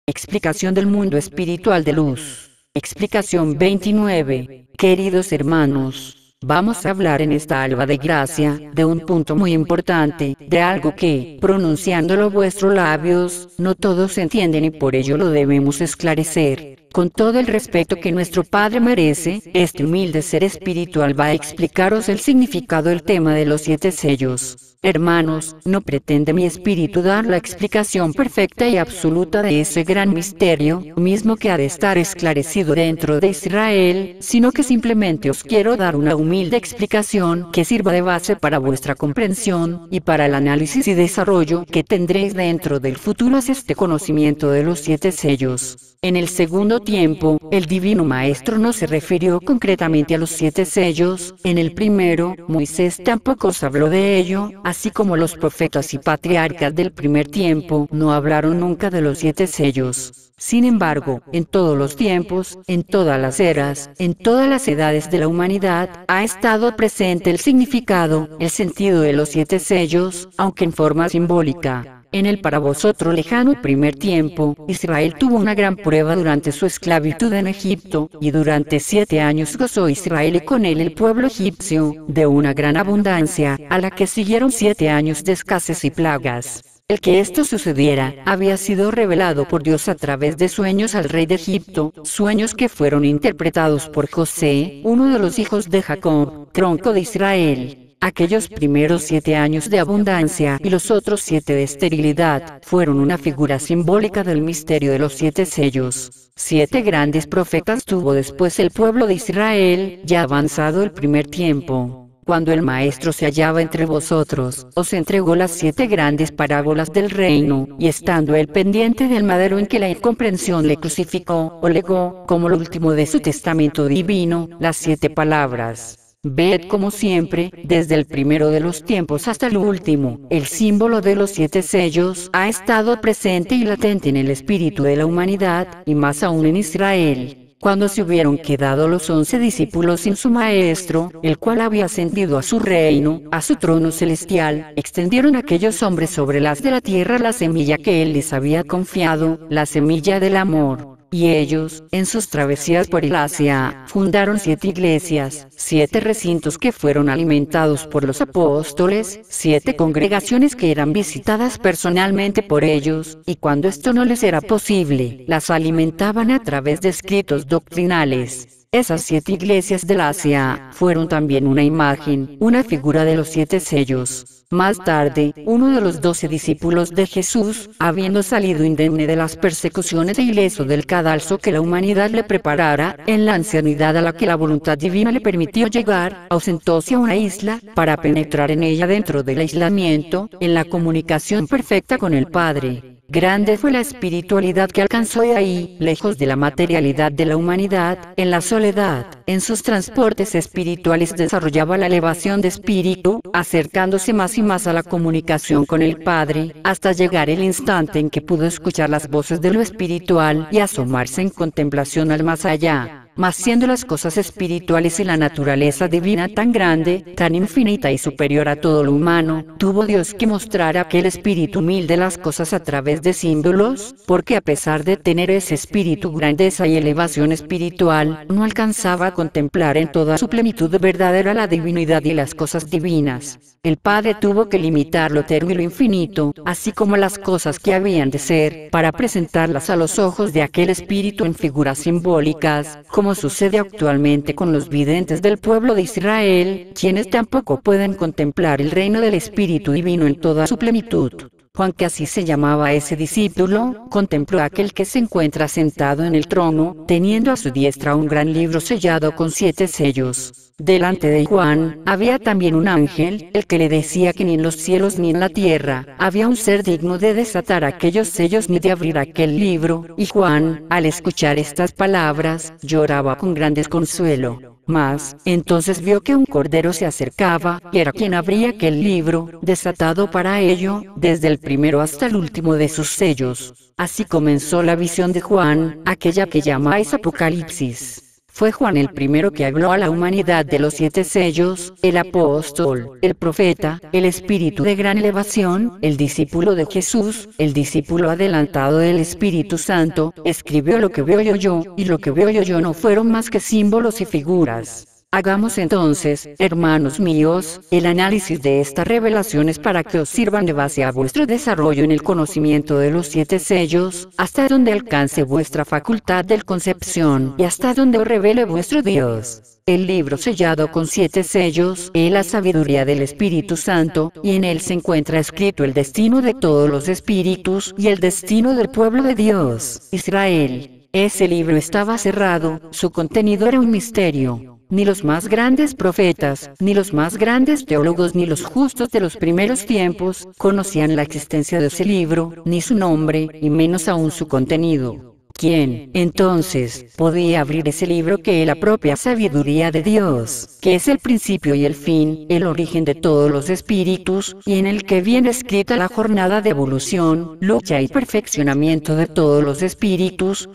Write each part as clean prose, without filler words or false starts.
Explicación del mundo espiritual de luz. Explicación 29. Queridos hermanos, vamos a hablar en esta alba de gracia de un punto muy importante, de algo que, pronunciándolo vuestros labios, no todos entienden y por ello lo debemos esclarecer. Con todo el respeto que nuestro Padre merece, este humilde ser espiritual va a explicaros el significado del tema de los 7 sellos. Hermanos, no pretende mi espíritu dar la explicación perfecta y absoluta de ese gran misterio, mismo que ha de estar esclarecido dentro de Israel, sino que simplemente os quiero dar una humilde explicación que sirva de base para vuestra comprensión y para el análisis y desarrollo que tendréis dentro del futuro hacia este conocimiento de los 7 sellos. En el segundo tiempo, el Divino Maestro no se refirió concretamente a los 7 sellos. En el primero, Moisés tampoco os habló de ello, así como los profetas y patriarcas del primer tiempo no hablaron nunca de los 7 sellos. Sin embargo, en todos los tiempos, en todas las eras, en todas las edades de la humanidad, ha estado presente el significado, el sentido de los 7 sellos, aunque en forma simbólica. En el para vosotros lejano primer tiempo, Israel tuvo una gran prueba durante su esclavitud en Egipto, y durante 7 años gozó Israel y con él el pueblo egipcio, de una gran abundancia, a la que siguieron 7 años de escasez y plagas. El que esto sucediera, había sido revelado por Dios a través de sueños al rey de Egipto, sueños que fueron interpretados por José, uno de los hijos de Jacob, tronco de Israel. Aquellos primeros 7 años de abundancia y los otros 7 de esterilidad fueron una figura simbólica del misterio de los 7 sellos. 7 grandes profetas tuvo después el pueblo de Israel, ya avanzado el primer tiempo. Cuando el Maestro se hallaba entre vosotros, os entregó las 7 grandes parábolas del reino, y estando él pendiente del madero en que la incomprensión le crucificó, o legó, como lo último de su testamento divino, las 7 palabras. Ved como siempre, desde el primero de los tiempos hasta el último, el símbolo de los 7 sellos ha estado presente y latente en el espíritu de la humanidad, y más aún en Israel. Cuando se hubieron quedado los 11 discípulos sin su maestro, el cual había ascendido a su reino, a su trono celestial, extendieron aquellos hombres sobre las de la tierra la semilla que él les había confiado, la semilla del amor. Y ellos, en sus travesías por el Asia, fundaron 7 iglesias, 7 recintos que fueron alimentados por los apóstoles, 7 congregaciones que eran visitadas personalmente por ellos, y cuando esto no les era posible, las alimentaban a través de escritos doctrinales. Esas 7 iglesias del Asia fueron también una imagen, una figura de los 7 sellos. Más tarde, uno de los 12 discípulos de Jesús, habiendo salido indemne de las persecuciones e ileso del cadalso que la humanidad le preparara, en la ancianidad a la que la voluntad divina le permitió llegar, ausentóse a una isla, para penetrar en ella dentro del aislamiento, en la comunicación perfecta con el Padre. Grande fue la espiritualidad que alcanzó ahí, lejos de la materialidad de la humanidad, en la soledad. En sus transportes espirituales desarrollaba la elevación de espíritu, acercándose más y más a la comunicación con el Padre, hasta llegar el instante en que pudo escuchar las voces de lo espiritual y asomarse en contemplación al más allá. Mas siendo las cosas espirituales y la naturaleza divina tan grande, tan infinita y superior a todo lo humano, tuvo Dios que mostrar a aquel espíritu humilde las cosas a través de símbolos, porque a pesar de tener ese espíritu grandeza y elevación espiritual, no alcanzaba a contemplar en toda su plenitud verdadera la divinidad y las cosas divinas. El Padre tuvo que limitar lo eterno y lo infinito, así como las cosas que habían de ser, para presentarlas a los ojos de aquel espíritu en figuras simbólicas, como sucede actualmente con los videntes del pueblo de Israel, quienes tampoco pueden contemplar el reino del Espíritu Divino en toda su plenitud. Juan, que así se llamaba ese discípulo, contempló a aquel que se encuentra sentado en el trono, teniendo a su diestra un gran libro sellado con 7 sellos. Delante de Juan, había también un ángel, el que le decía que ni en los cielos ni en la tierra, había un ser digno de desatar aquellos sellos ni de abrir aquel libro, y Juan, al escuchar estas palabras, lloraba con gran desconsuelo. Mas, entonces vio que un cordero se acercaba, que era quien abría aquel libro, desatado para ello, desde el primero hasta el último de sus sellos. Así comenzó la visión de Juan, aquella que llamáis Apocalipsis. Fue Juan el primero que habló a la humanidad de los 7 sellos, el apóstol, el profeta, el espíritu de gran elevación, el discípulo de Jesús, el discípulo adelantado del Espíritu Santo, escribió lo que veo yo, y lo que veo yo no fueron más que símbolos y figuras. Hagamos entonces, hermanos míos, el análisis de estas revelaciones para que os sirvan de base a vuestro desarrollo en el conocimiento de los 7 sellos, hasta donde alcance vuestra facultad de concepción y hasta donde os revele vuestro Dios. El libro sellado con 7 sellos es la sabiduría del Espíritu Santo, y en él se encuentra escrito el destino de todos los espíritus y el destino del pueblo de Dios, Israel. Ese libro estaba cerrado, su contenido era un misterio. Ni los más grandes profetas, ni los más grandes teólogos, ni los justos de los primeros tiempos conocían la existencia de ese libro, ni su nombre, y menos aún su contenido. ¿Quién, entonces, podía abrir ese libro que es la propia sabiduría de Dios, que es el principio y el fin, el origen de todos los espíritus, y en el que viene escrita la jornada de evolución, lucha y perfeccionamiento de todos los espíritus?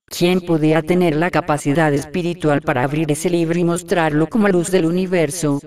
¿Quién podía tener la capacidad espiritual para abrir ese libro y mostrarlo como luz del universo?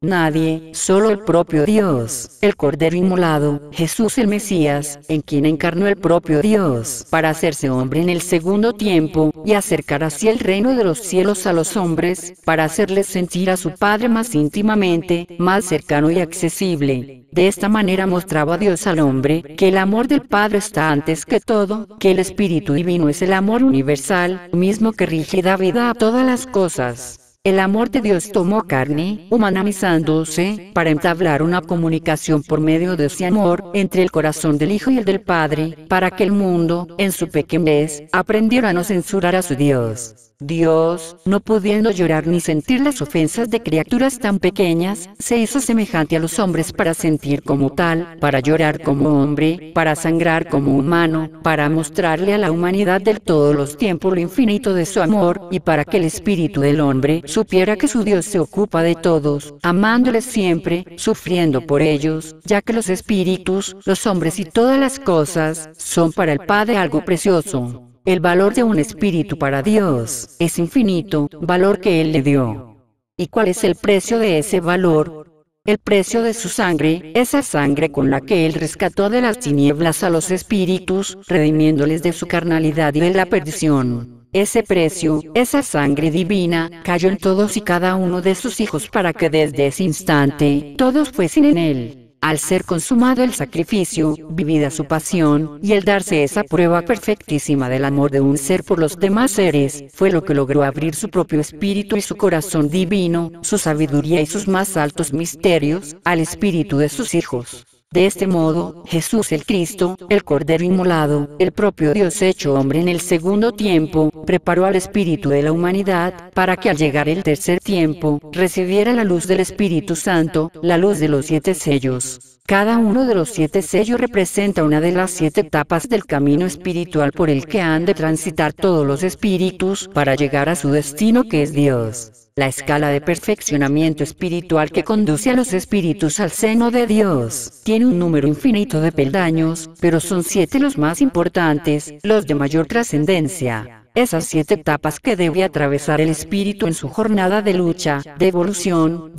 Nadie, solo el propio Dios, el Cordero inmolado, Jesús el Mesías, en quien encarnó el propio Dios, para hacerse hombre en el segundo tiempo, y acercar así el reino de los cielos a los hombres, para hacerles sentir a su Padre más íntimamente, más cercano y accesible. De esta manera mostraba Dios al hombre, que el amor del Padre está antes que todo, que el Espíritu Divino es el amor universal, mismo que rige y da vida a todas las cosas. El amor de Dios tomó carne, humanizándose, para entablar una comunicación por medio de ese amor, entre el corazón del Hijo y el del Padre, para que el mundo, en su pequeñez, aprendiera a no censurar a su Dios. Dios, no pudiendo llorar ni sentir las ofensas de criaturas tan pequeñas, se hizo semejante a los hombres para sentir como tal, para llorar como hombre, para sangrar como humano, para mostrarle a la humanidad de todos los tiempos lo infinito de su amor, y para que el espíritu del hombre supiera que su Dios se ocupa de todos, amándoles siempre, sufriendo por ellos, ya que los espíritus, los hombres y todas las cosas, son para el Padre algo precioso. El valor de un espíritu para Dios es infinito, valor que Él le dio. ¿Y cuál es el precio de ese valor? El precio de su sangre, esa sangre con la que Él rescató de las tinieblas a los espíritus, redimiéndoles de su carnalidad y de la perdición. Ese precio, esa sangre divina, cayó en todos y cada uno de sus hijos para que desde ese instante, todos fuesen en Él. Al ser consumado el sacrificio, vivida su pasión, y el darse esa prueba perfectísima del amor de un ser por los demás seres, fue lo que logró abrir su propio espíritu y su corazón divino, su sabiduría y sus más altos misterios, al espíritu de sus hijos. De este modo, Jesús el Cristo, el Cordero inmolado, el propio Dios hecho hombre en el segundo tiempo, preparó al espíritu de la humanidad, para que al llegar el tercer tiempo, recibiera la luz del Espíritu Santo, la luz de los 7 sellos. Cada uno de los 7 sellos representa una de las 7 etapas del camino espiritual por el que han de transitar todos los espíritus, para llegar a su destino que es Dios. La escala de perfeccionamiento espiritual que conduce a los espíritus al seno de Dios tiene un número infinito de peldaños, pero son 7 los más importantes, los de mayor trascendencia. Esas 7 etapas que debe atravesar el espíritu en su jornada de lucha, de evolución,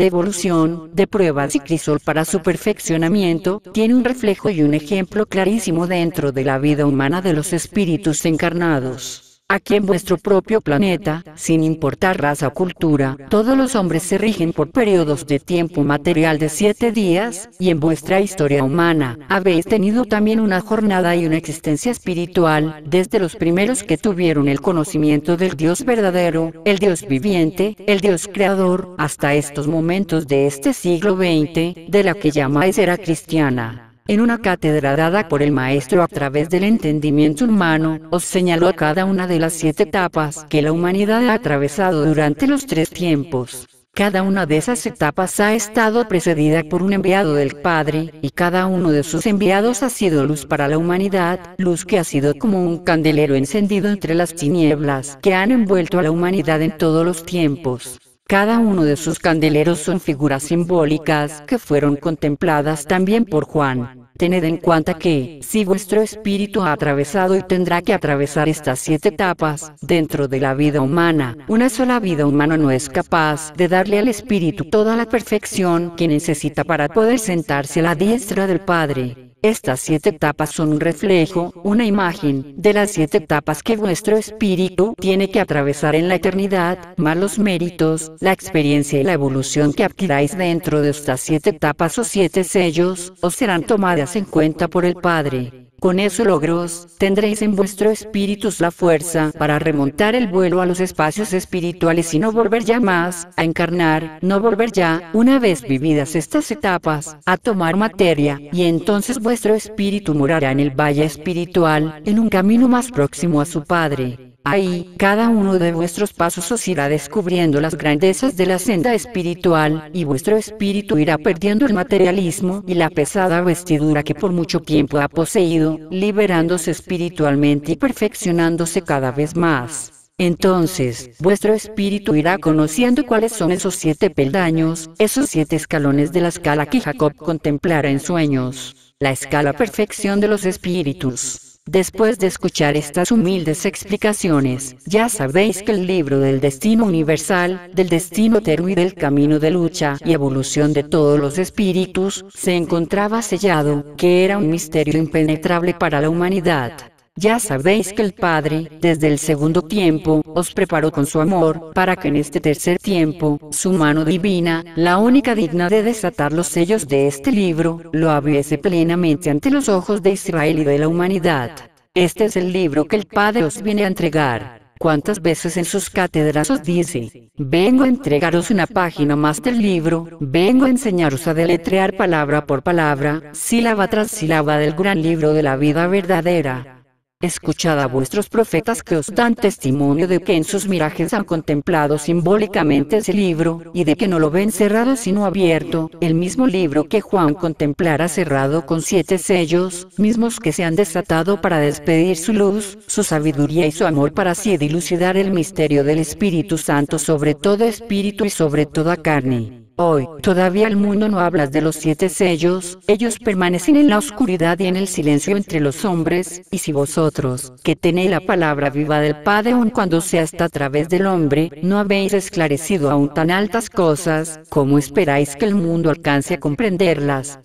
de pruebas y crisol para su perfeccionamiento, tiene un reflejo y un ejemplo clarísimo dentro de la vida humana de los espíritus encarnados. Aquí en vuestro propio planeta, sin importar raza o cultura, todos los hombres se rigen por periodos de tiempo material de 7 días, y en vuestra historia humana, habéis tenido también una jornada y una existencia espiritual, desde los primeros que tuvieron el conocimiento del Dios verdadero, el Dios viviente, el Dios creador, hasta estos momentos de este siglo XX, de la que llamáis era cristiana. En una cátedra dada por el Maestro a través del entendimiento humano, os señaló a cada una de las 7 etapas que la humanidad ha atravesado durante los 3 tiempos. Cada una de esas etapas ha estado precedida por un enviado del Padre, y cada uno de sus enviados ha sido luz para la humanidad, luz que ha sido como un candelero encendido entre las tinieblas que han envuelto a la humanidad en todos los tiempos. Cada uno de sus candeleros son figuras simbólicas que fueron contempladas también por Juan. Tened en cuenta que, si vuestro espíritu ha atravesado y tendrá que atravesar estas 7 etapas, dentro de la vida humana, una sola vida humana no es capaz de darle al espíritu toda la perfección que necesita para poder sentarse a la diestra del Padre. Estas 7 etapas son un reflejo, una imagen, de las 7 etapas que vuestro espíritu tiene que atravesar en la eternidad, más los méritos, la experiencia y la evolución que adquiráis dentro de estas 7 etapas o 7 sellos, os serán tomadas en cuenta por el Padre. Con esos logros, tendréis en vuestro espíritu la fuerza para remontar el vuelo a los espacios espirituales y no volver ya más a encarnar, no volver ya, una vez vividas estas etapas, a tomar materia, y entonces vuestro espíritu morará en el valle espiritual, en un camino más próximo a su Padre. Ahí, cada uno de vuestros pasos os irá descubriendo las grandezas de la senda espiritual, y vuestro espíritu irá perdiendo el materialismo y la pesada vestidura que por mucho tiempo ha poseído, liberándose espiritualmente y perfeccionándose cada vez más. Entonces, vuestro espíritu irá conociendo cuáles son esos 7 peldaños, esos 7 escalones de la escala que Jacob contemplara en sueños. La escala perfección de los espíritus. Después de escuchar estas humildes explicaciones, ya sabéis que el libro del destino universal, del destino eterno y del camino de lucha y evolución de todos los espíritus, se encontraba sellado, que era un misterio impenetrable para la humanidad. Ya sabéis que el Padre, desde el segundo tiempo, os preparó con su amor, para que en este tercer tiempo, su mano divina, la única digna de desatar los sellos de este libro, lo abriese plenamente ante los ojos de Israel y de la humanidad. Este es el libro que el Padre os viene a entregar. ¿Cuántas veces en sus cátedras os dice: vengo a entregaros una página más del libro, vengo a enseñaros a deletrear palabra por palabra, sílaba tras sílaba del gran libro de la vida verdadera? Escuchad a vuestros profetas que os dan testimonio de que en sus mirajes han contemplado simbólicamente ese libro, y de que no lo ven cerrado sino abierto, el mismo libro que Juan contemplara cerrado con 7 sellos, mismos que se han desatado para despedir su luz, su sabiduría y su amor para así dilucidar el misterio del Espíritu Santo sobre todo espíritu y sobre toda carne. Hoy, todavía el mundo no habla de los 7 sellos, ellos permanecen en la oscuridad y en el silencio entre los hombres, y si vosotros, que tenéis la palabra viva del Padre aun cuando sea hasta a través del hombre, no habéis esclarecido aún tan altas cosas, ¿cómo esperáis que el mundo alcance a comprenderlas?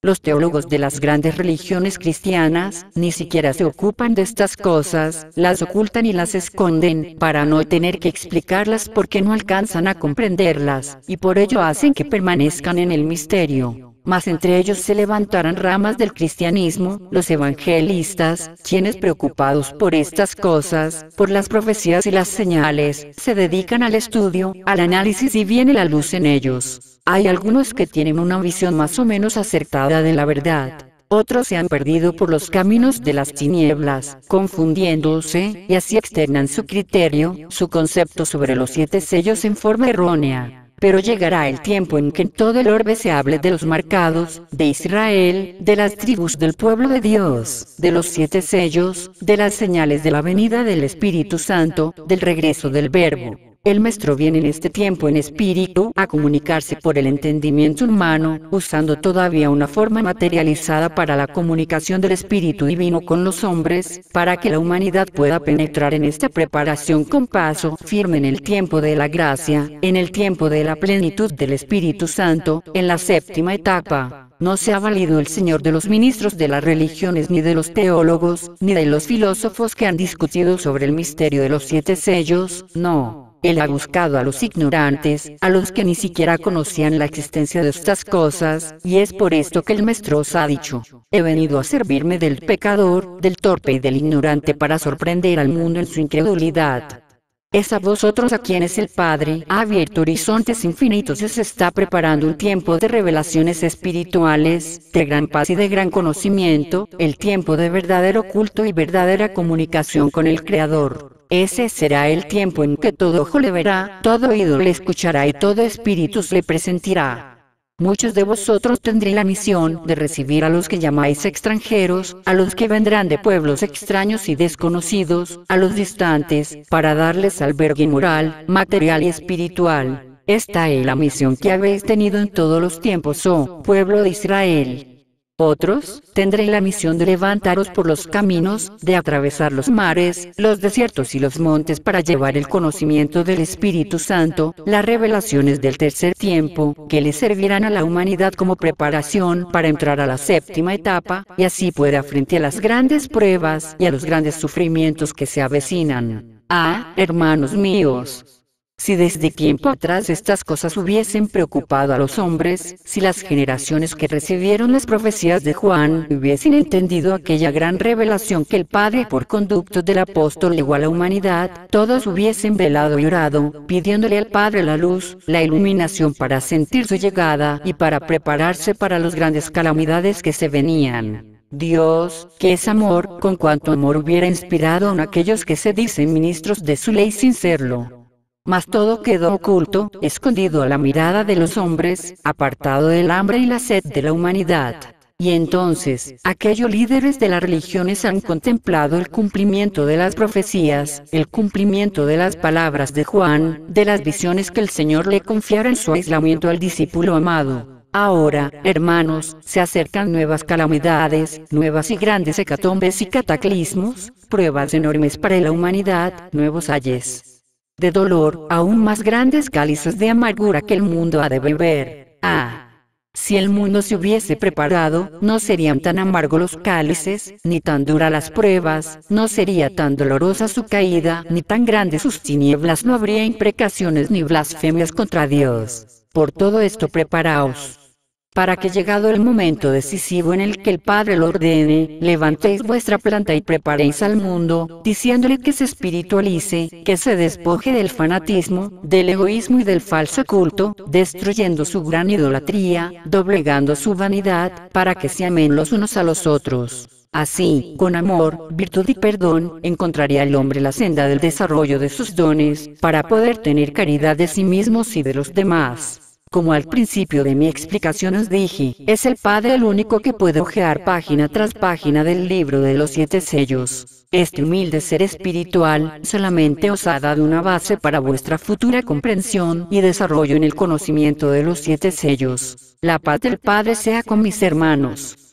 Los teólogos de las grandes religiones cristianas ni siquiera se ocupan de estas cosas, las ocultan y las esconden, para no tener que explicarlas porque no alcanzan a comprenderlas, y por ello hacen que permanezcan en el misterio. Mas entre ellos se levantarán ramas del cristianismo, los evangelistas, quienes preocupados por estas cosas, por las profecías y las señales, se dedican al estudio, al análisis y viene la luz en ellos. Hay algunos que tienen una visión más o menos acertada de la verdad. Otros se han perdido por los caminos de las tinieblas, confundiéndose, y así externan su criterio, su concepto sobre los 7 sellos en forma errónea. Pero llegará el tiempo en que en todo el orbe se hable de los marcados, de Israel, de las tribus del pueblo de Dios, de los 7 sellos, de las señales de la venida del Espíritu Santo, del regreso del Verbo. El Maestro viene en este tiempo en espíritu a comunicarse por el entendimiento humano, usando todavía una forma materializada para la comunicación del Espíritu Divino con los hombres, para que la humanidad pueda penetrar en esta preparación con paso firme en el tiempo de la gracia, en el tiempo de la plenitud del Espíritu Santo, en la 7ª etapa. No se ha valido el Señor de los ministros de las religiones ni de los teólogos, ni de los filósofos que han discutido sobre el misterio de los 7 sellos, no. Él ha buscado a los ignorantes, a los que ni siquiera conocían la existencia de estas cosas, y es por esto que el Maestro os ha dicho: he venido a servirme del pecador, del torpe y del ignorante para sorprender al mundo en su incredulidad. Es a vosotros a quienes el Padre ha abierto horizontes infinitos y se está preparando un tiempo de revelaciones espirituales, de gran paz y de gran conocimiento, el tiempo de verdadero culto y verdadera comunicación con el Creador. Ese será el tiempo en que todo ojo le verá, todo oído le escuchará y todo espíritu se le presentirá. Muchos de vosotros tendréis la misión de recibir a los que llamáis extranjeros, a los que vendrán de pueblos extraños y desconocidos, a los distantes, para darles albergue moral, material y espiritual. Esta es la misión que habéis tenido en todos los tiempos, oh pueblo de Israel. Otros, tendré la misión de levantaros por los caminos, de atravesar los mares, los desiertos y los montes para llevar el conocimiento del Espíritu Santo, las revelaciones del tercer tiempo, que le servirán a la humanidad como preparación para entrar a la séptima etapa, y así pueda frente a las grandes pruebas y a los grandes sufrimientos que se avecinan. Hermanos míos, si desde tiempo atrás estas cosas hubiesen preocupado a los hombres, si las generaciones que recibieron las profecías de Juan hubiesen entendido aquella gran revelación que el Padre por conducto del apóstol legó a la humanidad, todos hubiesen velado y orado, pidiéndole al Padre la luz, la iluminación para sentir su llegada y para prepararse para las grandes calamidades que se venían. Dios, que es amor, con cuánto amor hubiera inspirado a aquellos que se dicen ministros de su ley sin serlo. Mas todo quedó oculto, escondido a la mirada de los hombres, apartado del hambre y la sed de la humanidad. Y entonces, aquellos líderes de las religiones han contemplado el cumplimiento de las profecías, el cumplimiento de las palabras de Juan, de las visiones que el Señor le confiara en su aislamiento al discípulo amado. Ahora, hermanos, se acercan nuevas calamidades, nuevas y grandes hecatombes y cataclismos, pruebas enormes para la humanidad, nuevos ayes de dolor, aún más grandes cálices de amargura que el mundo ha de beber. Si el mundo se hubiese preparado, no serían tan amargos los cálices, ni tan duras las pruebas, no sería tan dolorosa su caída, ni tan grandes sus tinieblas, no habría imprecaciones ni blasfemias contra Dios. Por todo esto preparaos, para que llegado el momento decisivo en el que el Padre lo ordene, levantéis vuestra planta y preparéis al mundo, diciéndole que se espiritualice, que se despoje del fanatismo, del egoísmo y del falso culto, destruyendo su gran idolatría, doblegando su vanidad, para que se amen los unos a los otros. Así, con amor, virtud y perdón, encontraría el hombre la senda del desarrollo de sus dones, para poder tener caridad de sí mismos y de los demás. Como al principio de mi explicación os dije, es el Padre el único que puede hojear página tras página del libro de los 7 sellos. Este humilde ser espiritual solamente os ha dado una base para vuestra futura comprensión y desarrollo en el conocimiento de los 7 sellos. La paz del Padre sea con mis hermanos.